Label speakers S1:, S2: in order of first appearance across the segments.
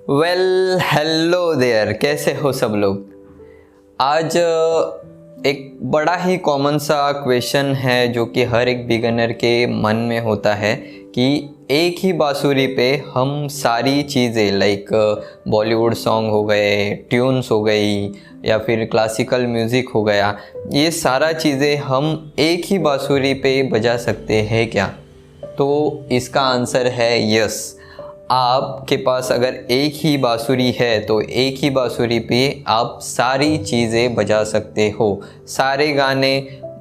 S1: Well hello there, कैसे हो सब लोग। आज एक बड़ा ही कॉमन सा क्वेश्चन है जो कि हर एक बिगिनर के मन में होता है कि एक ही बांसुरी पे हम सारी चीज़ें लाइक बॉलीवुड सॉन्ग हो गए, ट्यून्स हो गई या फिर क्लासिकल म्यूज़िक हो गया, ये सारा चीज़ें हम एक ही बांसुरी पे बजा सकते हैं क्या? तो इसका आंसर है यस। आपके पास अगर एक ही बांसुरी है तो एक ही बांसुरी पे आप सारी चीज़ें बजा सकते हो। सारे गाने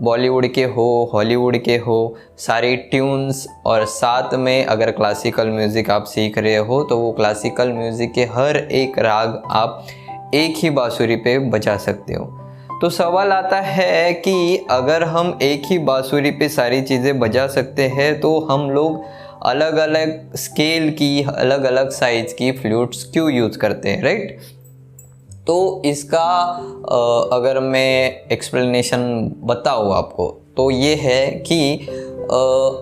S1: बॉलीवुड के हो, हॉलीवुड के हो, सारे ट्यून्स, और साथ में अगर क्लासिकल म्यूज़िक आप सीख रहे हो तो वो क्लासिकल म्यूज़िक के हर एक राग आप एक ही बांसुरी पे बजा सकते हो। तो सवाल आता है कि अगर हम एक ही बांसुरी पे सारी चीज़ें बजा सकते हैं तो हम लोग अलग अलग स्केल की, अलग अलग साइज़ की फ्लूट्स क्यों यूज़ करते हैं, राइट? तो इसका अगर मैं एक्सप्लेनेशन बताऊँ आपको तो ये है कि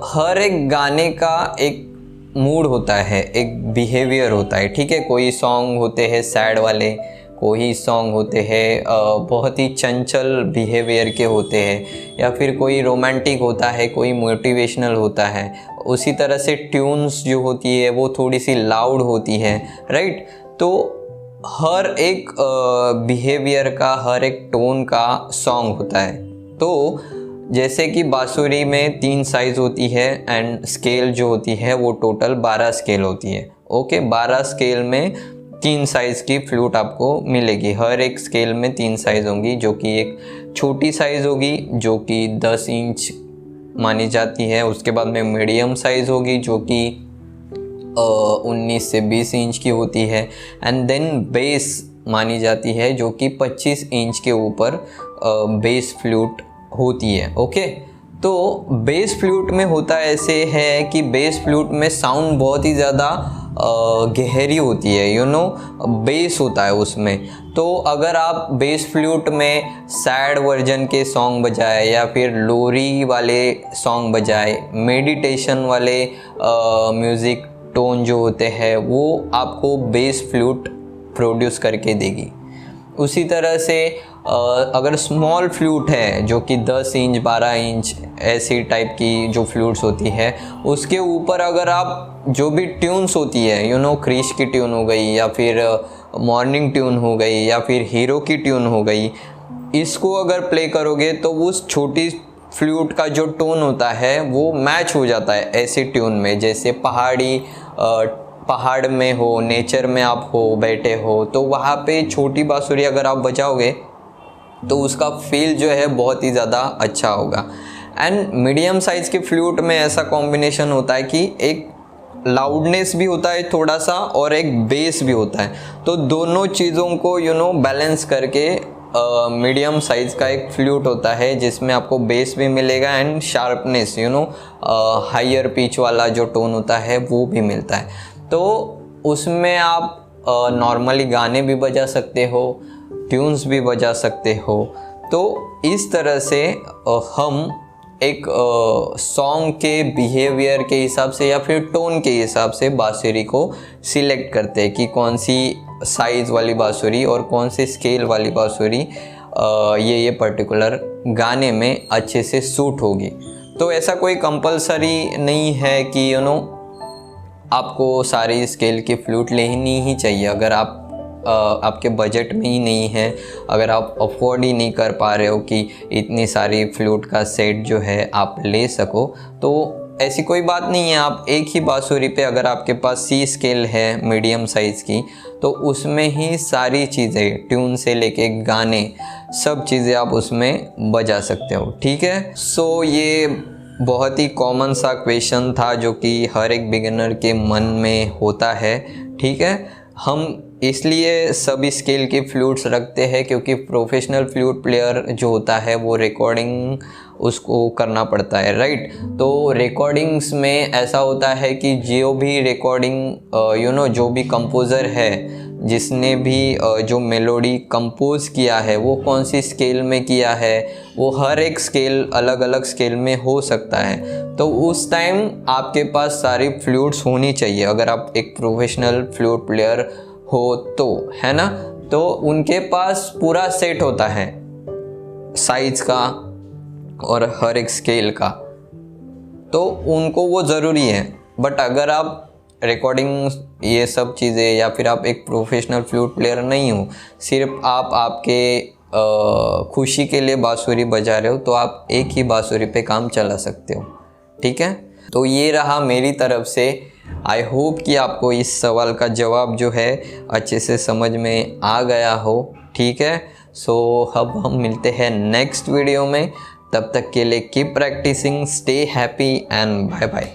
S1: हर एक गाने का एक मूड होता है, एक बिहेवियर होता है, ठीक है। कोई सॉन्ग होते हैं सैड वाले, कोई सॉन्ग होते हैं बहुत ही चंचल बिहेवियर के होते हैं, या फिर कोई रोमांटिक होता है, कोई मोटिवेशनल होता है। उसी तरह से ट्यून्स जो होती है वो थोड़ी सी लाउड होती है, राइट? तो हर एक बिहेवियर का, हर एक टोन का सॉन्ग होता है। तो जैसे कि बांसुरी में 3 साइज़ होती है एंड स्केल जो होती है वो टोटल 12 स्केल होती है। ओके, 12 स्केल में 3 साइज़ की फ्लूट आपको मिलेगी। हर एक स्केल में 3 साइज़ होंगी, जो कि एक छोटी साइज़ होगी जो कि 10 इंच मानी जाती है। उसके बाद में मीडियम साइज़ होगी जो कि 19 से 20 इंच की होती है, एंड देन बेस मानी जाती है जो कि 25 इंच के ऊपर बेस फ्लूट होती है। ओके, तो बेस फ्लूट में होता ऐसे है कि बेस फ्लूट में साउंड बहुत ही ज़्यादा गहरी होती है, बेस होता है उसमें। तो अगर आप बेस फ्लूट में सैड वर्जन के सॉन्ग बजाए या फिर लोरी वाले सॉन्ग बजाए, मेडिटेशन वाले म्यूज़िक टोन जो होते हैं वो आपको बेस फ्लूट प्रोड्यूस करके देगी। उसी तरह से अगर स्मॉल फ्लूट है जो कि 10 इंच 12 इंच ऐसी टाइप की जो फ्लूट्स होती है, उसके ऊपर अगर आप जो भी ट्यून्स होती है, क्रिश की ट्यून हो गई या फिर मॉर्निंग ट्यून हो गई या फिर हीरो की ट्यून हो गई, इसको अगर प्ले करोगे तो उस छोटी फ्लूट का जो टोन होता है वो मैच हो जाता है ऐसी ट्यून में। जैसे पहाड़ में हो, नेचर में आप हो, बैठे हो, तो वहाँ पे छोटी बांसुरी अगर आप बजाओगे तो उसका फील जो है बहुत ही ज़्यादा अच्छा होगा। एंड मीडियम साइज़ के फ्लूट में ऐसा कॉम्बिनेशन होता है कि एक लाउडनेस भी होता है थोड़ा सा और एक बेस भी होता है। तो दोनों चीज़ों को बैलेंस करके मीडियम साइज़ का एक फ्लूट होता है जिसमें आपको बेस भी मिलेगा एंड शार्पनेस, हायर पिच वाला जो टोन होता है वो भी मिलता है। तो उसमें आप नॉर्मली गाने भी बजा सकते हो, ट्यून्स भी बजा सकते हो। तो इस तरह से हम एक सॉन्ग के बिहेवियर के हिसाब से या फिर टोन के हिसाब से बांसुरी को सिलेक्ट करते हैं कि कौन सी साइज़ वाली बांसुरी और कौन सी स्केल वाली बांसुरी ये पर्टिकुलर गाने में अच्छे से सूट होगी। तो ऐसा कोई कंपलसरी नहीं है कि आपको सारी स्केल की फ्लूट लेनी ही चाहिए। अगर आप आपके बजट में ही नहीं है, अगर आप अफोर्ड ही नहीं कर पा रहे हो कि इतनी सारी फ्लूट का सेट जो है आप ले सको, तो ऐसी कोई बात नहीं है। आप एक ही बांसुरी पे अगर आपके पास सी स्केल है मीडियम साइज़ की, तो उसमें ही सारी चीज़ें, ट्यून से लेके गाने, सब चीज़ें आप उसमें बजा सकते हो, ठीक है। सो ये बहुत ही कॉमन सा क्वेश्चन था जो कि हर एक बिगिनर के मन में होता है, ठीक है। हम इसलिए सभी स्केल के फ्लूट्स रखते हैं क्योंकि प्रोफेशनल फ्लूट प्लेयर जो होता है वो रिकॉर्डिंग उसको करना पड़ता है, राइट? तो रिकॉर्डिंग्स में ऐसा होता है कि जो भी रिकॉर्डिंग जो भी कंपोज़र है, जिसने भी जो मेलोडी कंपोज किया है वो कौन सी स्केल में किया है, वो हर एक स्केल अलग अलग स्केल में हो सकता है। तो उस टाइम आपके पास सारी फ्लूट्स होनी चाहिए अगर आप एक प्रोफेशनल फ्लूट प्लेयर हो तो, है ना। तो उनके पास पूरा सेट होता है साइज का और हर एक स्केल का, तो उनको वो ज़रूरी है। बट अगर आप रिकॉर्डिंग ये सब चीज़ें, या फिर आप एक प्रोफेशनल फ्लूट प्लेयर नहीं हो, सिर्फ आप आपके खुशी के लिए बांसुरी बजा रहे हो, तो आप एक ही बांसुरी पे काम चला सकते हो, ठीक है। तो ये रहा मेरी तरफ से। आई होप कि आपको इस सवाल का जवाब जो है अच्छे से समझ में आ गया हो, ठीक है। सो अब हम मिलते हैं नेक्स्ट वीडियो में। तब तक के लिए keep practising, stay happy and bye bye.